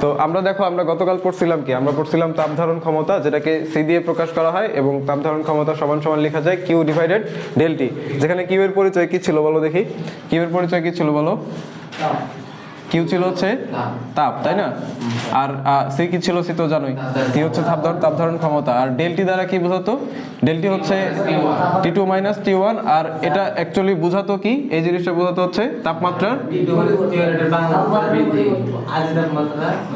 তো আমরা দেখো আমরা গতকাল পড়ছিলাম কি, আমরা পড়ছিলাম তাপ ধারণ ক্ষমতা, যেটাকে সি দিয়ে প্রকাশ করা হয় এবং তাপ ধারণ ক্ষমতা সমান সমান লেখা যায় কিউ ডিভাইডেড ডেল টি। যেখানে কিউ এর পরিচয় কি ছিল বলো দেখি, কিউ এর পরিচয় কি ছিল বলো? কিউ ছিল হচ্ছে তাপ, তাই না? আর সি কি ছিল? সি তো জানোই, টি হচ্ছে তাপ ধারণ ক্ষমতা। আর ডেলটি দ্বারা কি বোঝাতো? ডেলটি হচ্ছে টি2 মাইনাস টি1। আর এটা অ্যাকচুয়ালি বোঝাতো কি, এই জিনিসটা বোঝাতো হচ্ছে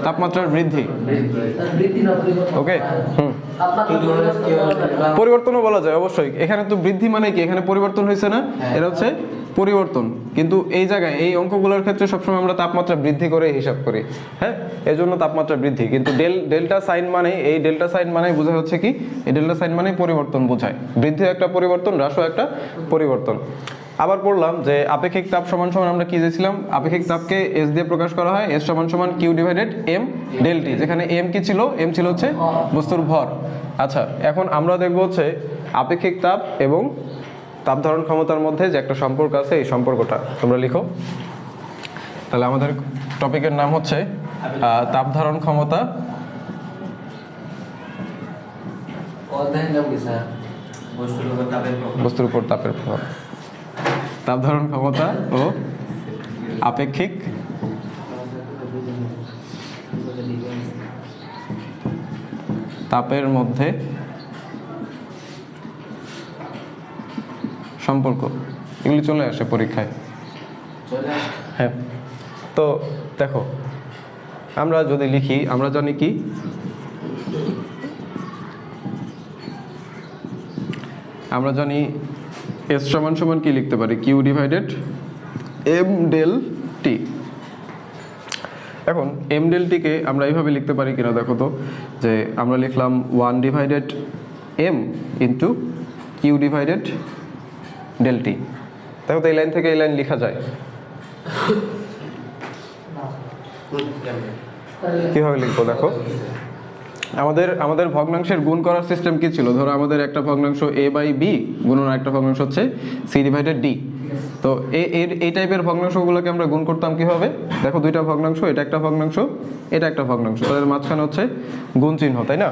তাপমাত্রার বৃদ্ধি। ওকে, পরিবর্তনও বলা যায় অবশ্যই। এখানে তো বৃদ্ধি মানে কি, এখানে পরিবর্তন হয়েছে না, এটা হচ্ছে পরিবর্তন। কিন্তু এই জায়গায় এই অঙ্কগুলোর ক্ষেত্রে সবসময় আমরা তাপমাত্রা বৃদ্ধি করে হিসাব করি, হ্যাঁ, এই জন্য তাপমাত্রা বৃদ্ধি। কিন্তু ডেল্টা সাইন মানে, এই ডেল্টা সাইন মানে বোঝা হচ্ছে কি, এই ডেল্টা সাইন মানে পরিবর্তন বোঝায়। বৃদ্ধি একটা পরিবর্তন, হ্রাসও একটা পরিবর্তন। আবার পড়লাম যে আপেক্ষিক তাপ সমান সমান আমরা কি দিয়েছিলাম, আপেক্ষিক তাপকে এস দিয়ে প্রকাশ করা হয়, এস সমান সমান Q divided M del T. যেখানে এম কি ছিল? এম ছিল হচ্ছে বস্তুর ভর। আচ্ছা, এখন আমরা দেখব হচ্ছে আপেক্ষিক তাপ এবং তাপ ধারণ ক্ষমতার মধ্যে যে একটা সম্পর্ক আছে, এই সম্পর্কটা তোমরা লিখো। তাহলে আমাদের টপিকের নাম হচ্ছে তাপ ধারণ ক্ষমতা বস্তুর উপর তাপের প্রভাব, তাপ ধারণ ক্ষমতা ও আপেক্ষিক তাপের মধ্যে সম্পর্ক। এগুলি চলে আসে পরীক্ষায়, হ্যাঁ। তো দেখো আমরা যদি লিখি, আমরা জানি কি, আমরা জানি এস সমান সমান কি লিখতে পারি, Q divided M del T. এখন এম ডেল টিকে আমরা এইভাবে লিখতে পারি কিনা দেখো তো, যে আমরা লিখলাম 1 divided M into Q divided del T. দেখো তো এই লাইন থেকে এই লাইন লেখা যায়, কিভাবে লিখবো দেখো। আমাদের ভগ্নাংশের গুণ করার সিস্টেম কি ছিল? ধরো আমাদের একটা ভগ্নাংশ এ বাই বি গুণন একটা ভগ্নাংশ হচ্ছে সি ডিভাইডেড ডি। তো এই টাইপের ভগ্নাংশগুলোকে আমরা গুণ করতাম কিভাবে? দেখো দুইটা ভগ্নাংশ, এটা একটা ভগ্নাংশ, এটা একটা ভগ্নাংশ, তাদের মাঝখানে হচ্ছে গুণ চিহ্ন, তাই না?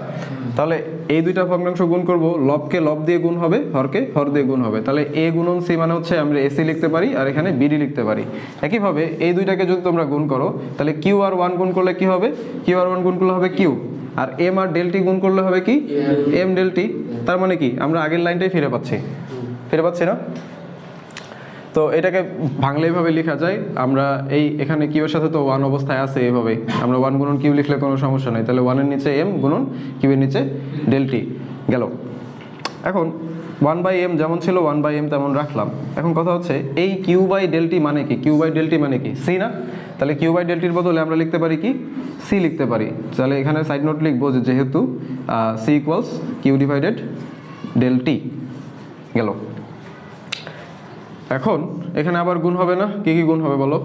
তাহলে এই দুইটা ভগ্নাংশ গুণ করব, লবকে লব দিয়ে গুণ হবে, হরকে হর দিয়ে গুণ হবে। তাহলে এ গুণন সি মানে হচ্ছে আমরা এসি লিখতে পারি, আর এখানে বিডি লিখতে পারি। একইভাবে এই দুইটাকে যদি তোমরা গুণ করো, তাহলে কিউ আর ওয়ান গুণ করলে কি হবে? কিউ আর ওয়ান গুণ করলে হবে কিউ, আর এম আর ডেল টি গুণ করলে হবে কি? M del T. তার মানে কি, আমরা আগের লাইনটাই ফিরে পাচ্ছি না? তো এটাকে ভাঙলে এইভাবে লেখা যায়, আমরা এখানে কিউ এর সাথে তো ওয়ান অবস্থায় আছে, এইভাবে আমরা ওয়ান গুণন কিউ লিখলে কোনো সমস্যা নেই। তাহলে ওয়ানের নিচে এম গুণন কিউ এর নিচে ডেল টি গেল। এখন 1/m যেমন ছিল 1/m তেমন রাখলাম। এখন কথা হচ্ছে এই কিউ বাই ডেল টি মানে কি? কিউ বাই ডেল টি মানে কি? সি না? তাহলে কিউ বাই ডেল টির বদলে আমরা লিখতে পারি কি? সি লিখতে পারি। তাহলে এখানে সাইড নোট লিখবো যে যেহেতু C equals Q divided del T গেল। এখন এখানে আবার গুণ হবে না? কি কি গুণ হবে বলো?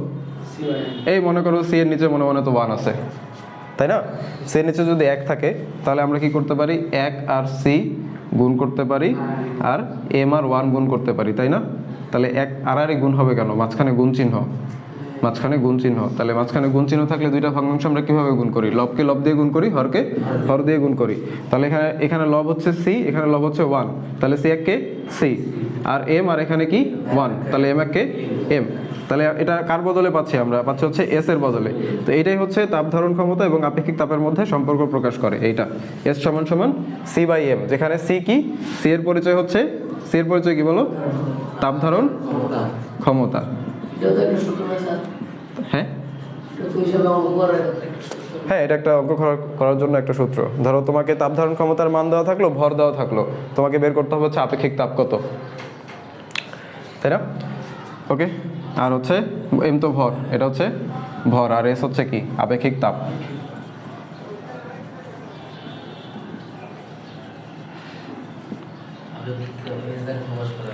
এই মনে করো সি এর নিচে মনে মনে তো 1 আছে, তাই না? সি এর নিচে যদি 1 থাকে তাহলে আমরা কি করতে পারি? 1 আর সি গুণ করতে পারি, আর এম আর 1 গুণ করতে পারি, তাই না? তাহলে 1 আর গুণ হবে কেন? মাঝখানে গুণ চিহ্ন, তাহলে মাঝখানে গুণ চিহ্ন থাকলে দুইটা ভগ্নাংশ আমরা কিভাবে গুণ করি? লবকে লব দিয়ে গুণ করি, হরকে হর দিয়ে গুণ করি। তাহলে এখানে লব হচ্ছে সি, এখানে লব হচ্ছে 1, তাহলে সি এককে সি, আর এম আর এখানে কি 1, তাহলে এম এককে এম। তাহলে এটা কার বদলে পাচ্ছি? আমরা পাচ্ছি হচ্ছে এস এর বদলে। তো এটাই হচ্ছে তাপ ধারণ ক্ষমতা এবং আপেক্ষিক তাপের মধ্যে সম্পর্ক প্রকাশ করে এইটা, এস সমান সমান সি বাই এম। যেখানে সি কি? সি এর পরিচয় হচ্ছে, সি এর পরিচয় কি বলো? তাপ ধারণ ক্ষমতা। হ্যাঁ হ্যাঁ, এটা একটা অঙ্ক করার জন্য একটা সূত্র। ধরো তোমাকে তাপ ধারণ ক্ষমতার মান দেওয়া থাকলো, ভর দেওয়া থাকলো, তোমাকে বের করতে হবে হচ্ছে আপেক্ষিক তাপ কত, তাই না? ওকে, আর হচ্ছে এম তো ভর, এটা হচ্ছে ভর, আর এস হচ্ছে কি? আপেক্ষিক তাপ।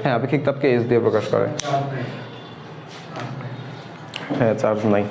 হ্যাঁ, আপেক্ষিক তাপকে এস দিয়ে প্রকাশ করে। হ্যাঁ, চার্জ নাই।